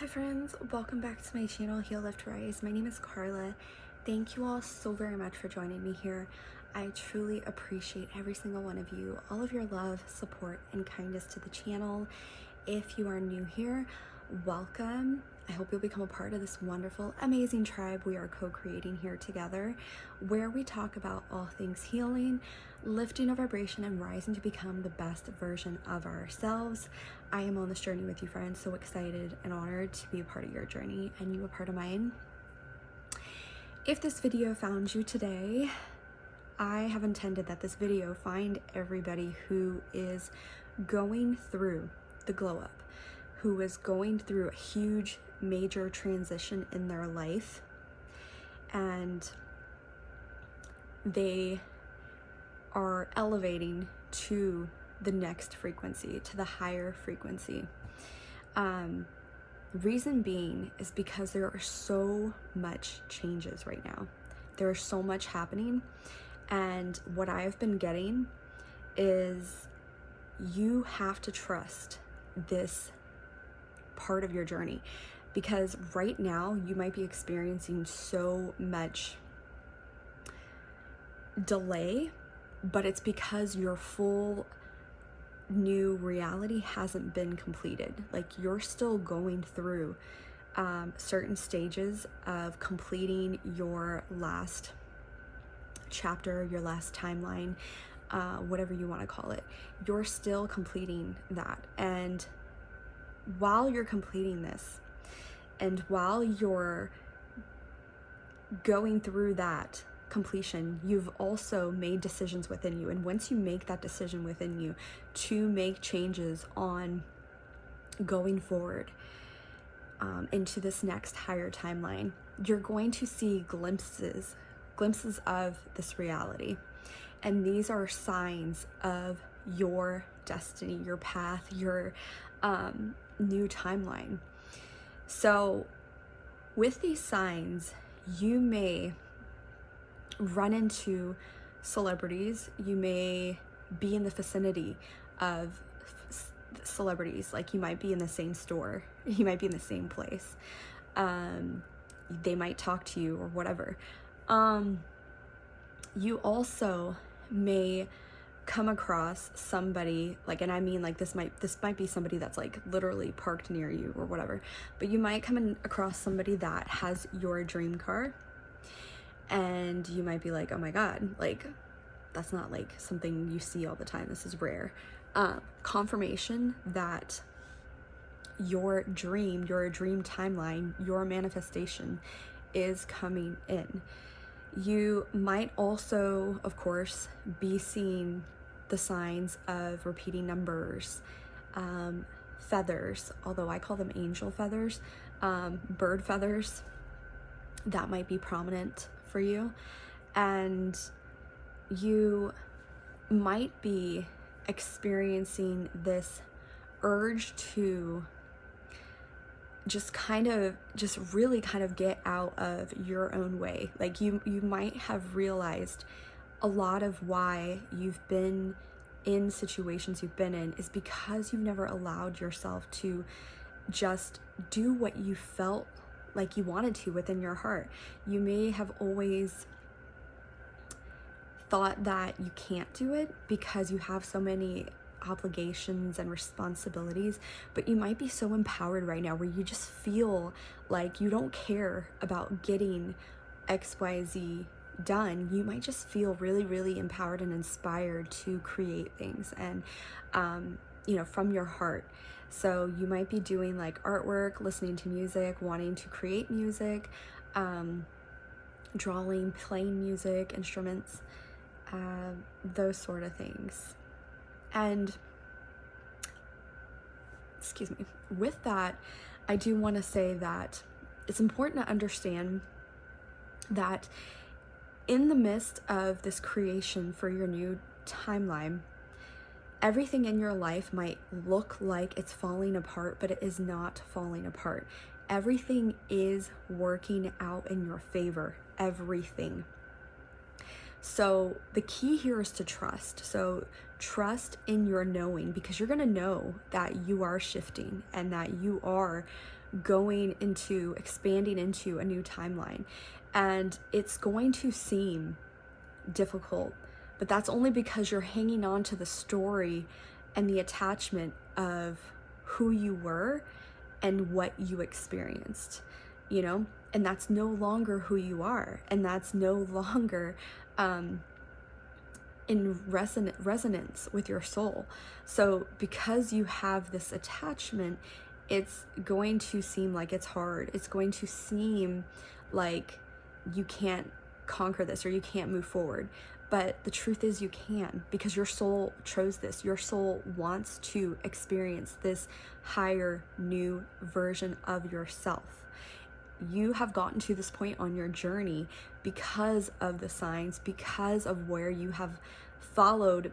Hi friends, welcome back to my channel Heal Lift Rise. My name is Carla. Thank you all so very much for joining me here. I truly appreciate every single one of you, all of your love, support, and kindness to the channel. If you are new here, welcome. I hope you'll become a part of this wonderful, amazing tribe we are co-creating here together, where we talk about all things healing, lifting a vibration, and rising to become the best version of ourselves. I am on this journey with you, friends, so excited and honored to be a part of your journey and you a part of mine. If this video found you today, I have intended that this video find everybody who is going through the glow up, who is going through a huge major transition in their life, and they are elevating to the next frequency, to the higher frequency. Reason being is because there are so much changes right now. There's so much happening, and what I've been getting is you have to trust this part of your journey, because right now you might be experiencing so much delay, but it's because your full new reality hasn't been completed. Like, you're still going through certain stages of completing your last chapter, your last timeline, whatever you want to call it. You're still completing that, and while you're completing this, and while you're going through that completion, you've also made decisions within you. And once you make that decision within you to make changes on going forward into this next higher timeline, you're going to see glimpses of this reality. And these are signs of your destiny, your path, your new timeline. So with these signs, you may run into celebrities, you may be in the vicinity of celebrities, like you might be in the same store, you might be in the same place, they might talk to you or whatever. You also may come across somebody, like, and I mean, like, this might be somebody that's like literally parked near you or whatever, but you might come across somebody that has your dream car, and you might be like, oh my god, like, that's not like something you see all the time, this is rare. Confirmation that your dream timeline, your manifestation is coming in. You might also, of course, be seeing the signs of repeating numbers, feathers, although I call them angel feathers, bird feathers, that might be prominent for you. And you might be experiencing this urge to just really get out of your own way. Like, you might have realized a lot of why you've been in situations you've been in is because you've never allowed yourself to just do what you felt like you wanted to within your heart. You may have always thought that you can't do it because you have so many obligations and responsibilities, but you might be so empowered right now where you just feel like you don't care about getting XYZ done. You might just feel really, really empowered and inspired to create things, and from your heart. So you might be doing like artwork, listening to music, wanting to create music, drawing, playing music, instruments, those sort of things. And with that, I do want to say that it's important to understand that in the midst of this creation for your new timeline, everything in your life might look like it's falling apart, but it is not falling apart. Everything is working out in your favor. Everything. So the key here is to trust. So trust in your knowing, because you're going to know that you are shifting and that you are expanding into a new timeline. And it's going to seem difficult, but that's only because you're hanging on to the story and the attachment of who you were and what you experienced, you know? And that's no longer who you are, and that's no longer in resonance with your soul. So because you have this attachment, it's going to seem like it's hard. It's going to seem like you can't conquer this or you can't move forward. But the truth is you can, because your soul chose this. Your soul wants to experience this higher, new version of yourself. You have gotten to this point on your journey because of the signs, because of where you have followed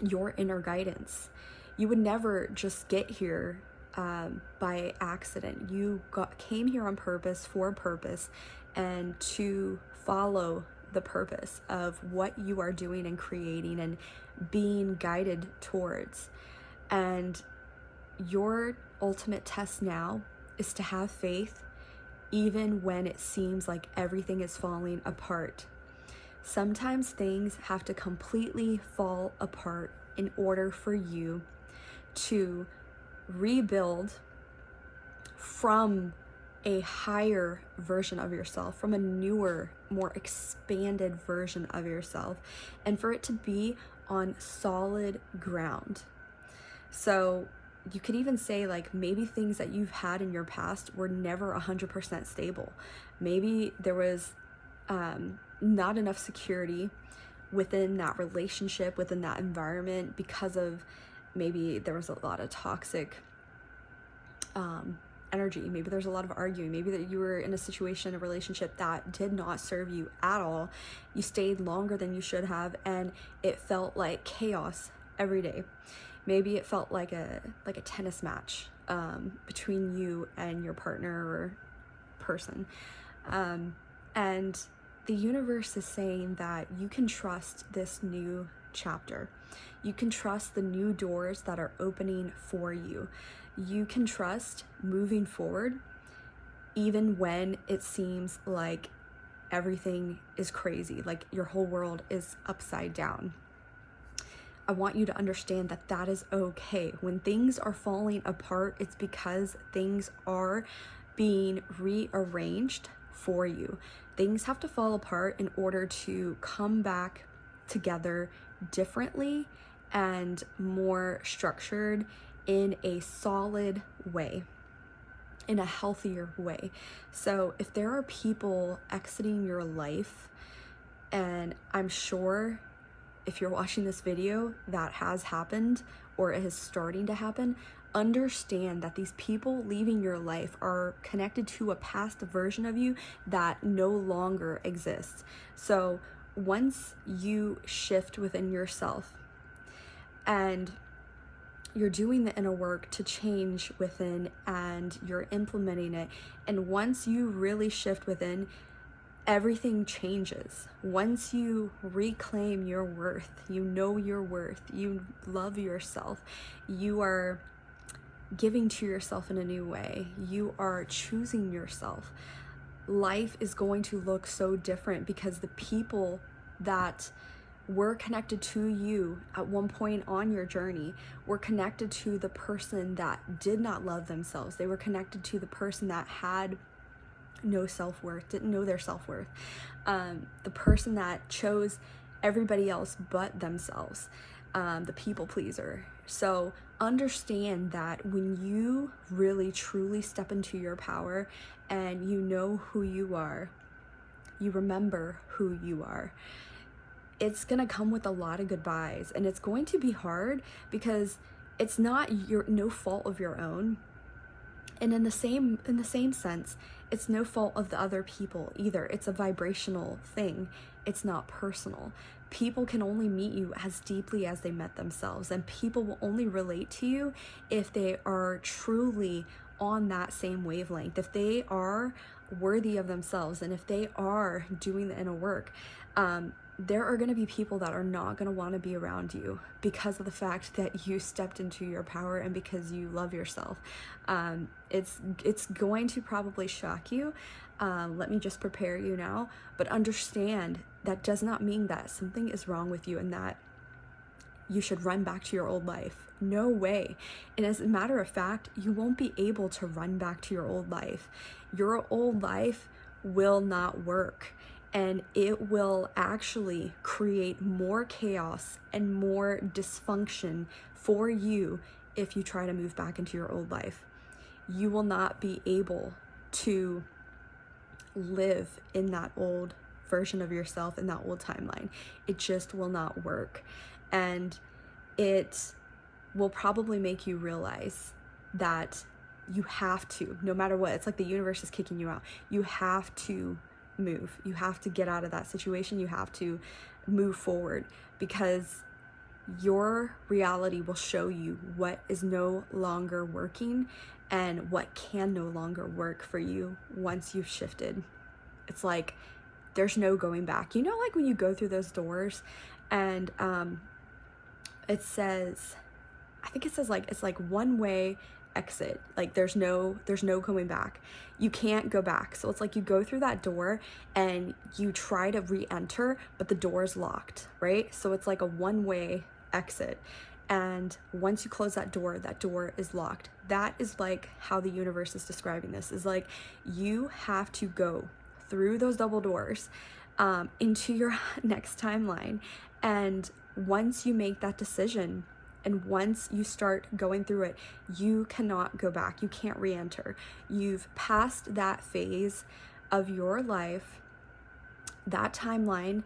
your inner guidance. You would never just get here by accident. You came here on purpose, for a purpose, and to follow the purpose of what you are doing and creating and being guided towards. And your ultimate test now is to have faith even when it seems like everything is falling apart. Sometimes things have to completely fall apart in order for you to rebuild from a higher version of yourself, from a newer, more expanded version of yourself, and for it to be on solid ground. So you could even say, like, maybe things that you've had in your past were never 100% stable. Maybe there was not enough security within that relationship, within that environment, because of maybe there was a lot of toxic energy. Maybe there's a lot of arguing. Maybe that you were in a situation, a relationship that did not serve you at all. You stayed longer than you should have, and it felt like chaos every day. Maybe it felt like a tennis match between you and your partner or person. And the universe is saying that you can trust this new chapter. You can trust the new doors that are opening for you. You can trust moving forward even when it seems like everything is crazy, like your whole world is upside down. I want you to understand that that is okay. When things are falling apart, it's because things are being rearranged for you. Things have to fall apart in order to come back together differently and more structured in a solid way, in a healthier way. So if there are people exiting your life, and I'm sure if you're watching this video that has happened or it is starting to happen, understand that these people leaving your life are connected to a past version of you that no longer exists. So once you shift within yourself and you're doing the inner work to change within and you're implementing it, and once you really shift within, everything changes. Once you reclaim your worth, you know your worth, you love yourself, you are giving to yourself in a new way, you are choosing yourself, life is going to look so different because the people that were connected to you at one point on your journey were connected to the person that did not love themselves. They were connected to the person that had no self-worth, didn't know their self-worth, the person that chose everybody else but themselves, the people pleaser. So understand that when you really truly step into your power and you know who you are, you remember who you are, it's gonna come with a lot of goodbyes, and it's going to be hard because it's not no fault of your own. And in the same sense, it's no fault of the other people either. It's a vibrational thing. It's not personal. People can only meet you as deeply as they met themselves, and people will only relate to you if they are truly on that same wavelength, if they are worthy of themselves, and if they are doing the inner work. there are going to be people that are not going to want to be around you because of the fact that you stepped into your power and because you love yourself. It's going to probably shock you. Let me just prepare you now, but understand that does not mean that something is wrong with you and that you should run back to your old life. No way. And as a matter of fact, you won't be able to run back to your old life. Your old life will not work. And it will actually create more chaos and more dysfunction for you if you try to move back into your old life. You will not be able to live in that old version of yourself, in that old timeline. It just will not work. And it will probably make you realize that you have to, no matter what, it's like the universe is kicking you out. You have to move. You have to get out of that situation. You have to move forward, because your reality will show you what is no longer working and what can no longer work for you once you've shifted. It's like there's no going back. You know, like when you go through those doors and it says, I think it says like, it's like one way exit, like there's no coming back. You can't go back. So it's like you go through that door and you try to re-enter, but the door is locked, right? So it's like a one-way exit, and once you close that door is locked. That is like how the universe is describing this, is like you have to go through those double doors into your next timeline. And once you make that decision, and once you start going through it, you cannot go back. You can't re-enter. You've passed that phase of your life, that timeline.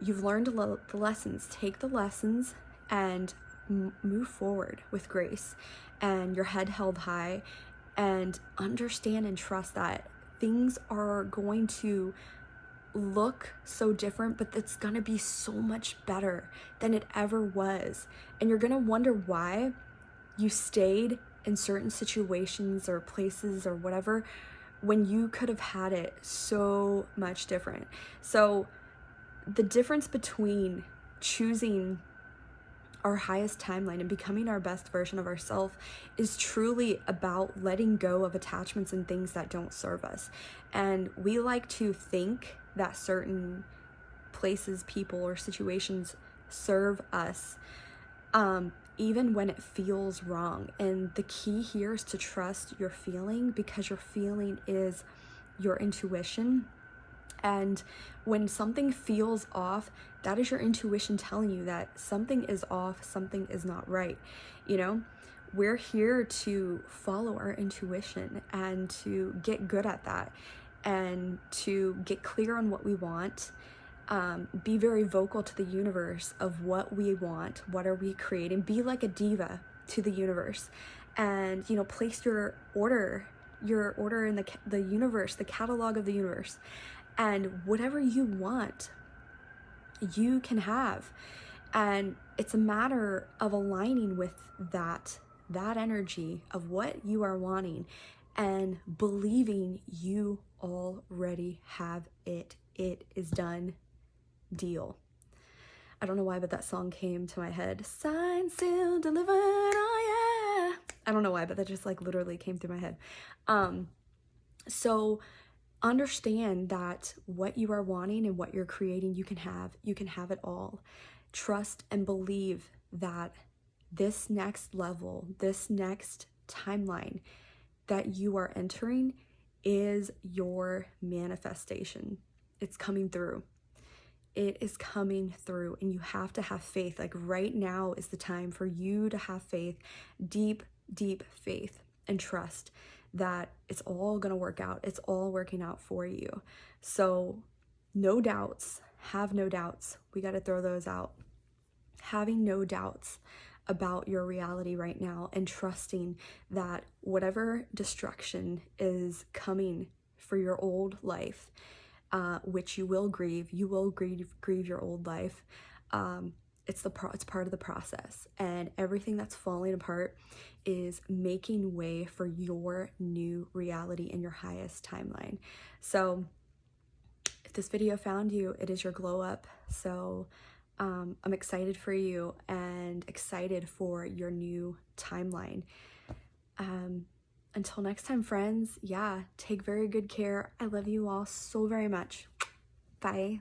You've learned the lessons. Take the lessons and move forward with grace and your head held high, and understand and trust that things are going to look so different, but it's gonna be so much better than it ever was. And you're gonna wonder why you stayed in certain situations or places or whatever when you could have had it so much different. So the difference between choosing our highest timeline and becoming our best version of ourselves is truly about letting go of attachments and things that don't serve us. And we like to think that certain places, people, or situations serve us, even when it feels wrong. And the key here is to trust your feeling, because your feeling is your intuition. And when something feels off, that is your intuition telling you that something is off, something is not right. You know, we're here to follow our intuition and to get good at that, and to get clear on what we want. Be very vocal to the universe of what we want, what are we creating. Be like a diva to the universe, and, you know, place your order in the universe, the catalog of the universe, and whatever you want, you can have. And it's a matter of aligning with that energy of what you are wanting, and believing you already have it. It is done. Deal. I don't know why, but that song came to my head. Signed, sealed, delivered, oh yeah. I don't know why, but that just like literally came through my head. So understand that what you are wanting and what you're creating, you can have it all. Trust and believe that this next level, this next timeline that you are entering is your manifestation. It's coming through. It is coming through, and you have to have faith. Like right now is the time for you to have faith, deep, deep faith, and trust that it's all going to work out. It's all working out for you. So no doubts, have no doubts. We got to throw those out. Having no doubts about your reality right now, and trusting that whatever destruction is coming for your old life, which you will grieve your old life. It's part of the process, and everything that's falling apart is making way for your new reality and your highest timeline. So if this video found you, it is your glow up. So I'm excited for you and excited for your new timeline. Until next time, friends, yeah, take very good care. I love you all so very much. Bye.